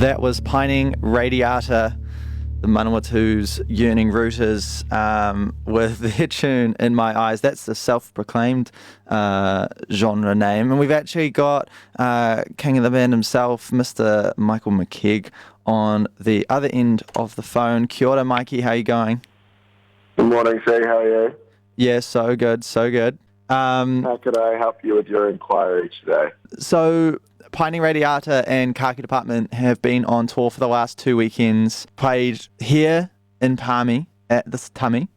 That was Pining Radiata, the Manawatu's Yearning Rooters, with their tune In My Eyes. That's the self-proclaimed genre name. And we've actually got king of the band himself, Mr. Michael McKeag, on the other end of the phone. Kia ora, Mikey. How you going? Good morning, C. How are you? Yeah, so good, so good. How could I help you with your inquiry today? So, Pining Radiata and Khaki Department have been on tour for the last 2 weekends. Played here in Palmy at this tummy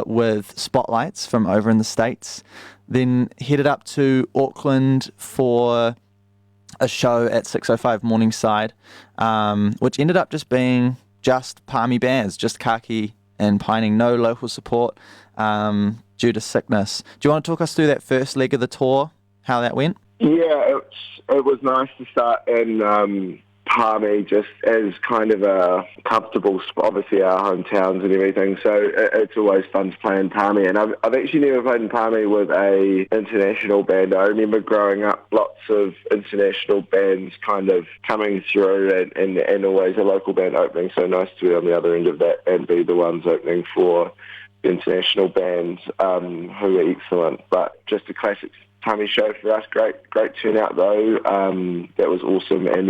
with spotlights from over in the States. Then headed up to Auckland for a show at 605 Morningside, which ended up just being just Palmy bands, just Khaki and Pining, no local support due to sickness. Do you want to talk us through that first leg of the tour, how that went? Yeah, it was nice to start in Palmy just as kind of a comfortable spot, obviously our hometowns and everything, so it's always fun to play in Palmy. And I've actually never played in Palmy with a international band. I remember growing up, lots of international bands kind of coming through and always a local band opening, so nice to be on the other end of that and be the ones opening for international bands who are excellent. But just a classic Palmy show for us. Great turnout though. That was awesome. And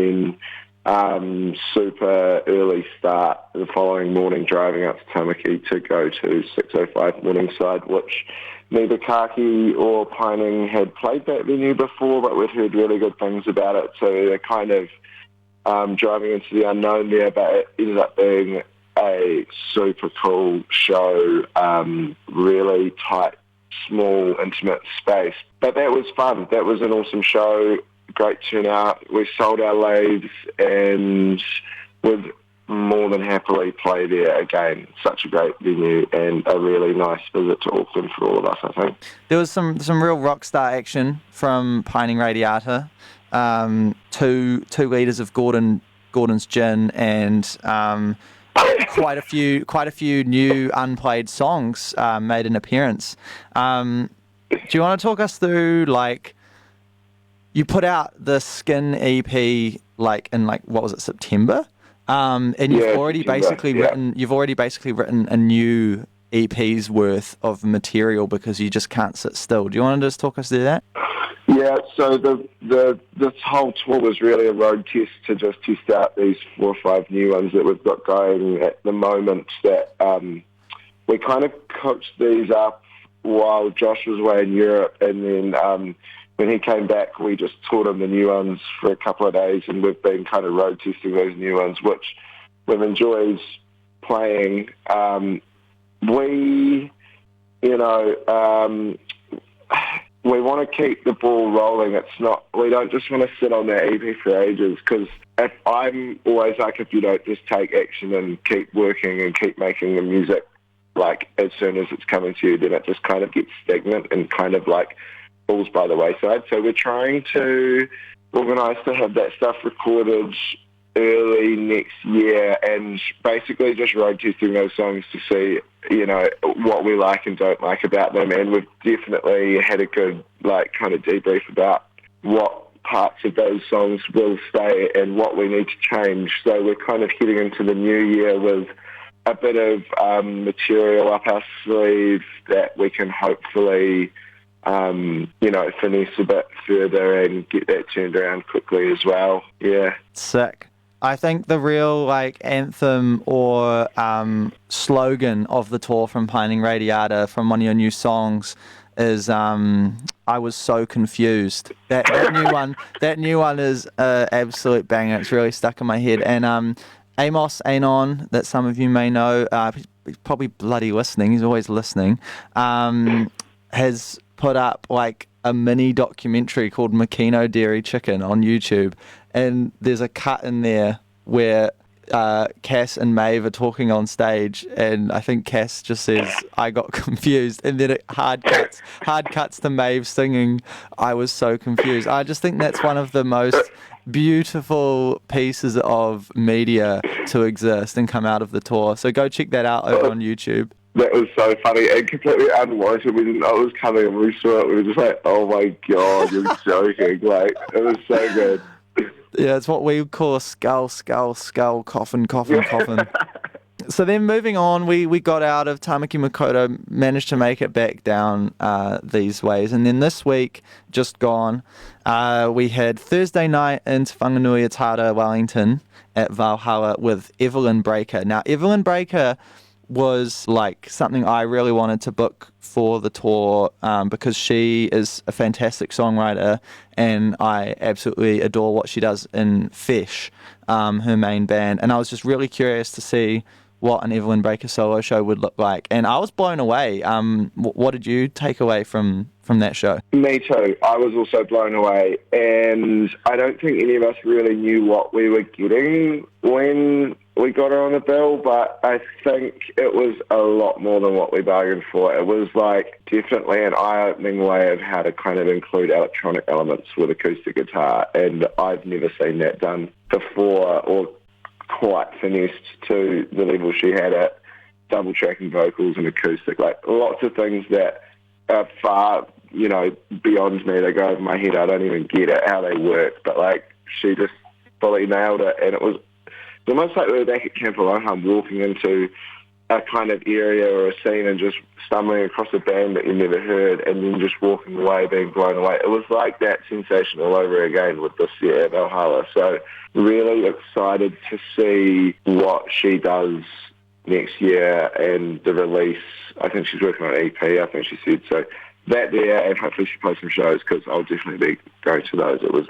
then super early start the following morning, driving up to Tamaki to go to 605 Morningside, which neither Khaki or Pining had played that venue before, but we'd heard really good things about it. So they're kind of driving into the unknown there, but it ended up being a super cool show, really tight, small, intimate space. But that was fun. That was an awesome show. Great turnout. We sold our leaves and would more than happily play there again. Such a great venue and a really nice visit to Auckland for all of us, I think. There was some real rock star action from Pining Radiata. 2 litres of Gordon's gin and quite a few new unplayed songs made an appearance. Do you want to talk us through, like, you put out the Skin EP in what was it, September? And you've already basically written a new EP's worth of material because you just can't sit still. Do you want to just talk us through that? Yeah, so this whole tour was really a road test to just test out these 4 or 5 new ones that we've got going at the moment. That we kind of cooked these up while Josh was away in Europe, and then when he came back, we just taught him the new ones for a couple of days, and we've been kind of road testing those new ones, which we've enjoyed playing. We want to keep the ball rolling. We don't just want to sit on that EP for ages, because if you don't just take action and keep working and keep making the music, like, as soon as it's coming to you, then it just kind of gets stagnant and kind of like falls by the wayside. So we're trying to organise to have that stuff recorded early next year and basically just road testing those songs to see, what we like and don't like about them. And we've definitely had a good, kind of debrief about what parts of those songs will stay and what we need to change. So we're kind of heading into the new year with a bit of material up our sleeve that we can hopefully, finesse a bit further and get that turned around quickly as well. Yeah. Sick. I think the real anthem or slogan of the tour from Pining Radiata, from one of your new songs, is I was so confused. That new one is an absolute banger. It's really stuck in my head. And Amos Anon, that some of you may know, he's probably bloody listening. He's always listening. Has put up a mini documentary called Makino Dairy Chicken on YouTube, and there's a cut in there where Cass and Maeve are talking on stage, and I think Cass just says, I got confused, and then it hard cuts to Maeve singing, I was so confused. I just think that's one of the most beautiful pieces of media to exist and come out of the tour. So go check that out over on YouTube. That was so funny and completely unwarranted. We didn't know it was coming, and we saw it. We were just like, oh my God, you're joking. It was so good. Yeah, it's what we call a skull, coffin, coffin. So then moving on, we got out of Tamaki Makaurau, managed to make it back down these ways. And then this week, just gone, we had Thursday night in Te Whanganui-a-Tara, Wellington at Valhalla with Evelyn Breaker. Now, Evelyn Breaker was like something I really wanted to book for the tour because she is a fantastic songwriter and I absolutely adore what she does in Fish, her main band. And I was just really curious to see what an Evelyn Breaker solo show would look like. And I was blown away. What did you take away from that show? Me too. I was also blown away. And I don't think any of us really knew what we were getting when we got her on the bill, but I think it was a lot more than what we bargained for. It was like definitely an eye-opening way of how to kind of include electronic elements with acoustic guitar. And I've never seen that done before or quite finessed to the level she had at double tracking vocals and acoustic, like lots of things that are far, beyond me. They go over my head. I don't even get it, how they work, but like she just fully nailed it. And it was almost like we were back at Camp Aloha walking into a kind of area or a scene and just stumbling across a band that you never heard and then just walking away being blown away. It was like that sensation all over again with this year at Valhalla. So really excited to see what she does next year and the release. I think she's working on an EP, I think she said. So that there, and hopefully she plays some shows because I'll definitely be going to those. It was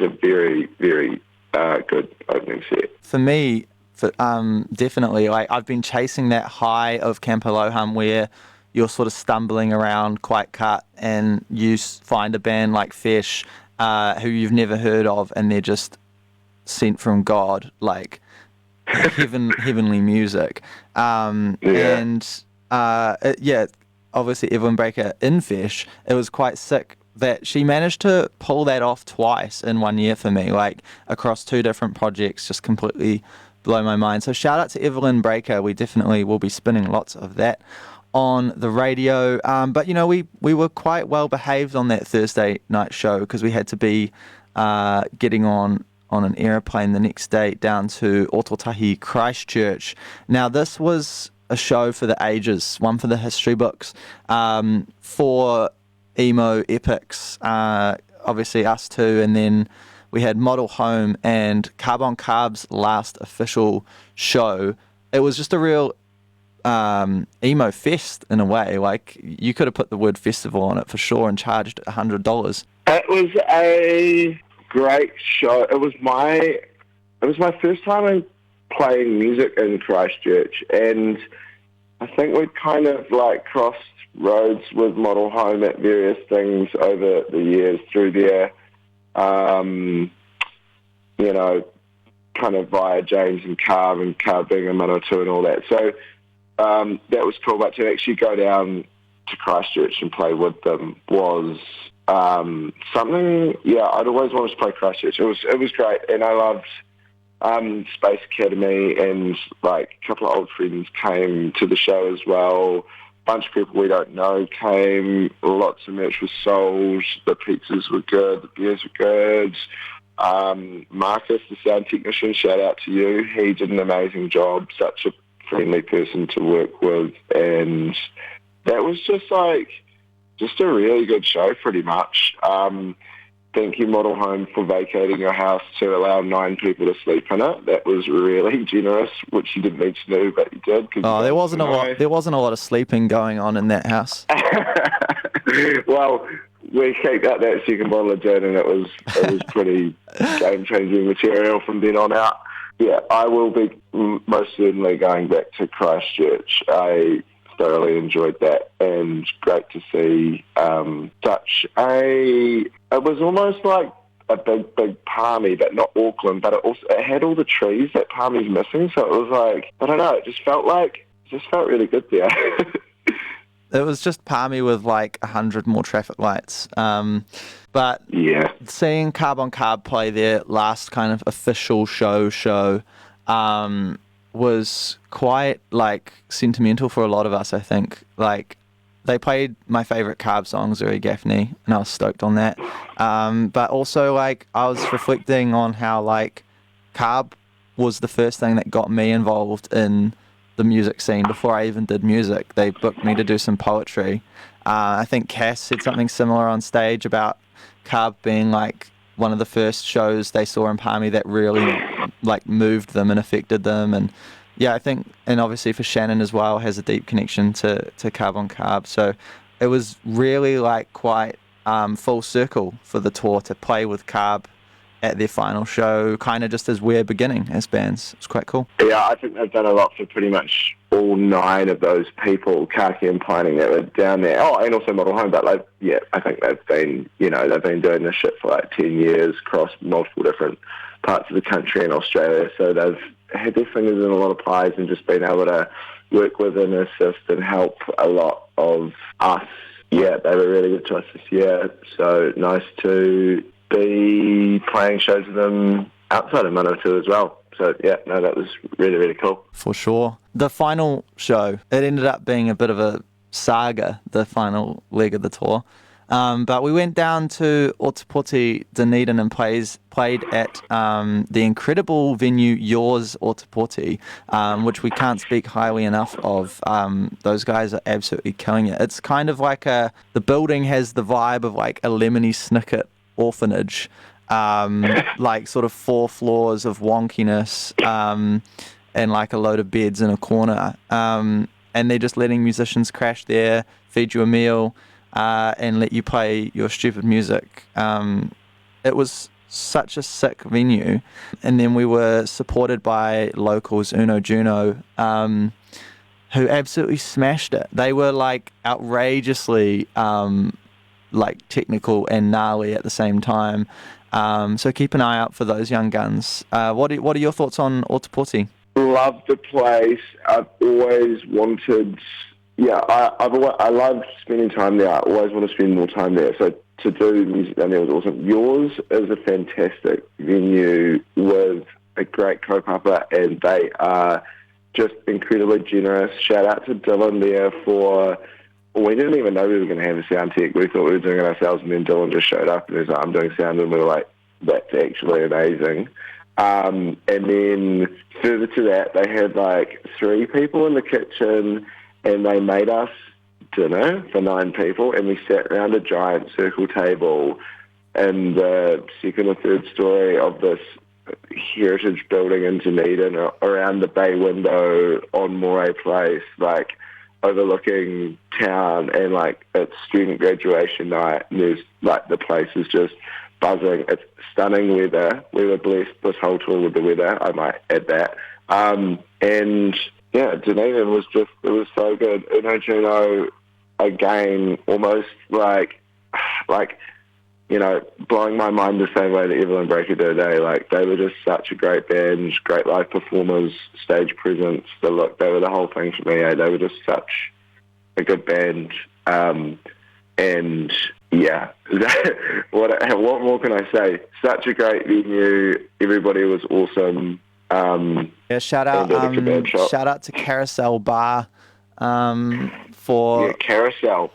a very, very good opening set. For me, definitely, like I've been chasing that high of Camp Aloha where you're sort of stumbling around quite cut and you find a band like Fish who you've never heard of and they're just sent from God, like heavenly music. Obviously Evelyn Breaker in Fish, it was quite sick that she managed to pull that off twice in 1 year for me, like across two different projects, just completely blow my mind. So shout out to Evelyn Breaker. We definitely will be spinning lots of that on the radio. But we were quite well behaved on that Thursday night show because we had to be getting on an aeroplane the next day down to Ototahi, Christchurch. Now this was a show for the ages, one for the history books, for emo epics, obviously us two, and then we had Model Home and Carb on Carb's last official show. It was just a real emo fest in a way. Like you could have put the word festival on it for sure and charged $100. It was a great show. It was my first time playing music in Christchurch, and I think we'd kind of like crossed roads with Model Home at various things over the years through there, kind of via James and Carb being a Manawatu and all that. So that was cool, but to actually go down to Christchurch and play with them was something, I'd always wanted to play Christchurch. It was great, and I loved Space Academy, and like a couple of old friends came to the show as well. Bunch of people we don't know came. Lots of merch was sold. The pizzas were good. The beers were good. Marcus, the sound technician, shout out to you. He did an amazing job. Such a friendly person to work with, and that was just a really good show, pretty much. Thank you, Model Home, for vacating your house to allow 9 people to sleep in it. That was really generous, which you didn't need to do, but you did. There wasn't a lot. There wasn't a lot of sleeping going on in that house. Well, we kicked out that second bottle of gin, and it was pretty game-changing material from then on out. Yeah, I will be most certainly going back to Christchurch. I thoroughly enjoyed that, and great to see it was almost like a big Palmy, but not Auckland, but it had all the trees that Palmy's missing, so it was like, I don't know, it just felt really good there. It was just Palmy with like 100 more traffic lights. But yeah, seeing Carb on Carb play their last kind of official show was quite like sentimental for a lot of us, I think. Like they played my favourite Carb song, Zuri Gaffney, and I was stoked on that. But also, like, I was reflecting on how, like, Carb was the first thing that got me involved in the music scene before I even did music. They booked me to do some poetry. I think Cass said something similar on stage about Carb being, like, one of the first shows they saw in Palmy that really, like, moved them and affected them. And yeah, I think, and obviously for Shannon as well, has a deep connection to Carb on Carb. So it was really, like, quite full circle for the tour to play with Carb at their final show, kind of just as we're beginning as bands. It's quite cool. Yeah, I think they've done a lot for pretty much all 9 of those people, Khaki and Pining, that were down there. Oh, and also Model Home, but like, yeah, I think they've been doing this shit for like 10 years across multiple different parts of the country and Australia. So they've had their fingers in a lot of pies and just been able to work with and assist and help a lot of us. Yeah, they were really good to us this year. So nice to be playing shows with them outside of Manawatu as well. So yeah, no, that was really, really cool. For sure. The final show, it ended up being a bit of a saga, the final leg of the tour. But we went down to Otapoti, Dunedin, and played at the incredible venue Yours Otapoti, which we can't speak highly enough of. Those guys are absolutely killing it. It's kind of like the building has the vibe of like a Lemony Snicket orphanage, like sort of 4 floors of wonkiness, and like a load of beds in a corner. And they're just letting musicians crash there, feed you a meal, and let you play your stupid music. It was such a sick venue. And then we were supported by locals, Uno Juno, who absolutely smashed it. They were like outrageously like technical and gnarly at the same time. So keep an eye out for those young guns. What are your thoughts on Otapoti? Love the place. I've always wanted. Yeah, I loved spending time there. I always want to spend more time there. So to do music down there was awesome. Yours is a fantastic venue with a great co-papa, and they are just incredibly generous. Shout out to Dylan there for. We didn't even know we were going to have a sound tech. We thought we were doing it ourselves, and then Dylan just showed up and he was like, I'm doing sound, and we were like, that's actually amazing. And then further to that, they had like 3 people in the kitchen, and they made us dinner for 9 people, and we sat around a giant circle table in the second or third story of this heritage building in Dunedin, around the bay window on Moray Place, like overlooking town, and like it's student graduation night, and there's like the place is just buzzing. It's stunning weather. We were blessed this whole tour with the weather, I might add that. And yeah, Dunedin was just, it was so good. Uno Juno, again, almost like, you know, blowing my mind the same way that Evelyn Breaker did. Like, they were just such a great band, great live performers, stage presence, the look, they were the whole thing for me. They were just such a good band. And yeah, what more can I say? Such a great venue. Everybody was awesome. Yeah, shout out to Carousel Bar for Carousel.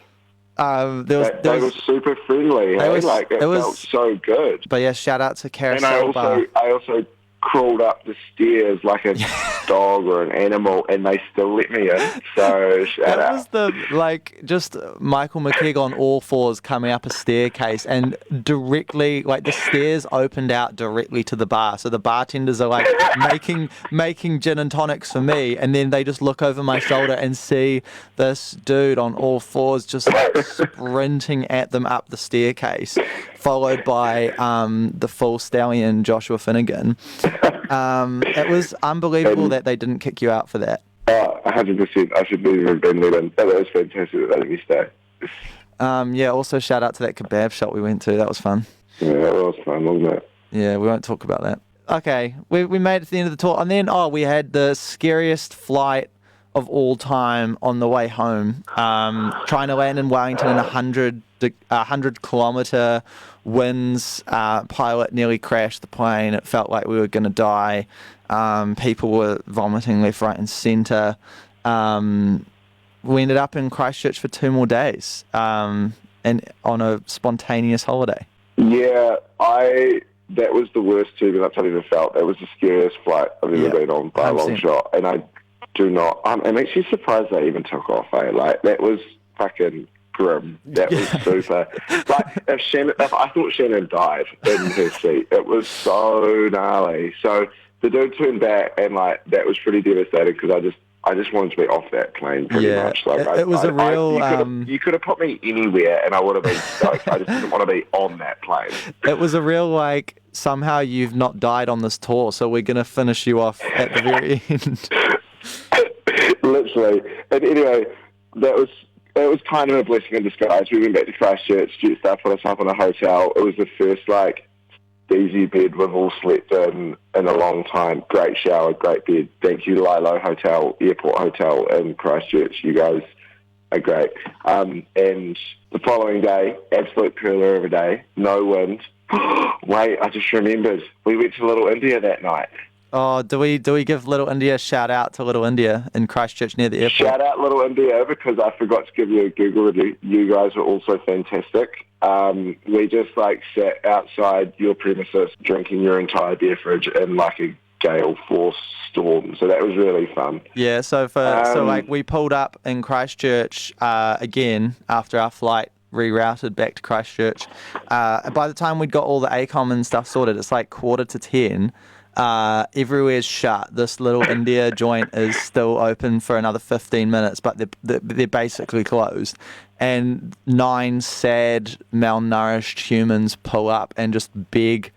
They were super friendly. It felt so good. But yeah, shout out to Carousel Bar. I also crawled up the stairs like a dog or an animal, and they still let me in. So shout out. That was just Michael McKeag on all fours coming up a staircase, and directly, like, the stairs opened out directly to the bar. So the bartenders are like making gin and tonics for me, and then they just look over my shoulder and see this dude on all fours just like sprinting at them up the staircase, followed by the full stallion Joshua Finnegan. It was unbelievable that they didn't kick you out for that. 100%. I should have been let in. That was fantastic that they let me stay. Yeah, also shout out to that kebab shop we went to. That was fun. Yeah, that was fun, wasn't it? Yeah, we won't talk about that. Okay, we made it to the end of the tour, and then we had the scariest flight of all time on the way home. Trying to land in Wellington in 100-kilometre winds. Pilot nearly crashed the plane. It felt like we were going to die. People were vomiting left, right, and centre. we ended up in Christchurch for 2 more days, and on a spontaneous holiday. Yeah, that was the worst 2 minutes I've ever felt. That was the scariest flight I've ever been on by a long shot, and I do not. I'm actually surprised they even took off. Like, that was fucking grim. That was super. Like, if I thought Shannon died in her seat, it was so gnarly. So the dude turned back, and like that was pretty devastating because I just wanted to be off that plane pretty much. Like, it was a real. You could have put me anywhere, and I would have been stoked. I just didn't want to be on that plane. It was a real like. Somehow you've not died on this tour, so we're gonna finish you off at the very end. Literally. And anyway, it was kind of a blessing in disguise. We went back to Christchurch. Jet Star put us up in a hotel. It was the first like easy bed we've all slept in a long time. Great shower, great bed. Thank you, Lilo Hotel, Airport Hotel in Christchurch. You guys are great. And the following day, absolute pearler of a day, no wind. Wait, I just remembered. We went to Little India that night. Oh, do we give Little India? Shout out to Little India in Christchurch near the airport. Shout out Little India, because I forgot to give you a Google review. You guys were also fantastic. We just like sat outside your premises drinking your entire beer fridge in like a gale force storm. So that was really fun. Yeah, so we pulled up in Christchurch again after our flight rerouted back to Christchurch. By the time we'd got all the ACOM and stuff sorted, it's like 9:45. Everywhere's shut. This Little India joint is still open for another 15 minutes, but they're basically closed. And 9 sad, malnourished humans pull up and just beg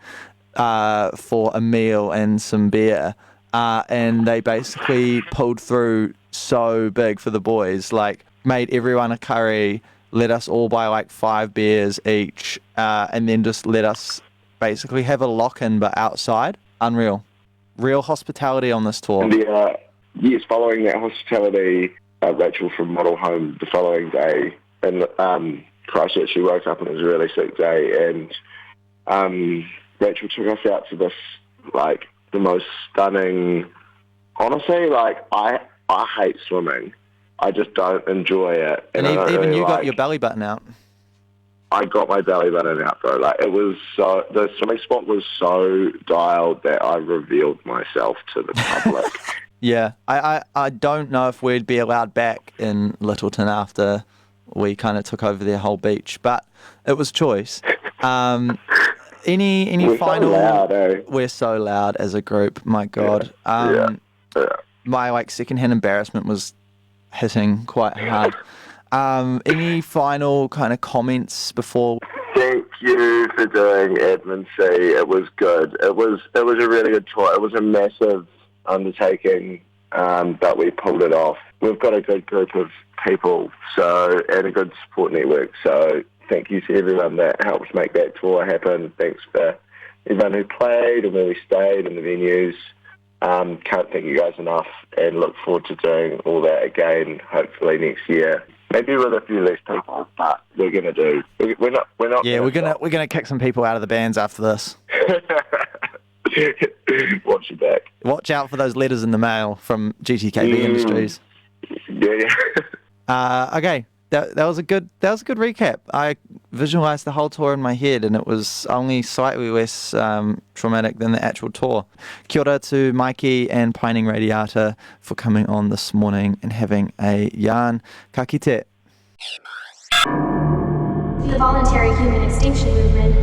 for a meal and some beer. And they basically pulled through so big for the boys, like made everyone a curry, let us all buy like 5 beers each, and then just let us basically have a lock-in but outside. Unreal. Real hospitality on this tour. And yes, following that hospitality, Rachel from Model Home the following day in Christchurch, she woke up and it was a really sick day, and Rachel took us out to this, like, the most stunning... Honestly, like, I hate swimming. I just don't enjoy it. And even really, you got your belly button out. I got my belly button out, bro. Like, it was so... The swimming spot was so dialed that I revealed myself to the public. Yeah. I don't know if we'd be allowed back in Littleton after we kind of took over their whole beach, but it was choice. Any We're final... So loud, eh? We're so loud as a group, my God. Yeah. My, like, secondhand embarrassment was hitting quite hard. Any final kind of comments before? Thank you for doing Admin C. It was good. It was a really good tour. It was a massive undertaking, but we pulled it off. We've got a good group of people, and a good support network. So thank you to everyone that helped make that tour happen. Thanks for everyone who played and where we stayed and the venues. Can't thank you guys enough, and look forward to doing all that again, hopefully next year. Maybe with a few less people, but we're gonna do. We're not. Yeah, we're gonna kick some people out of the bands after this. Watch your back. Watch out for those letters in the mail from GTKB Industries. Yeah. Okay. That was a good recap. I visualized the whole tour in my head, and it was only slightly less traumatic than the actual tour. Kia ora to Mikey and Pining Radiata for coming on this morning and having a yarn. Khaki te. The voluntary human extinction movement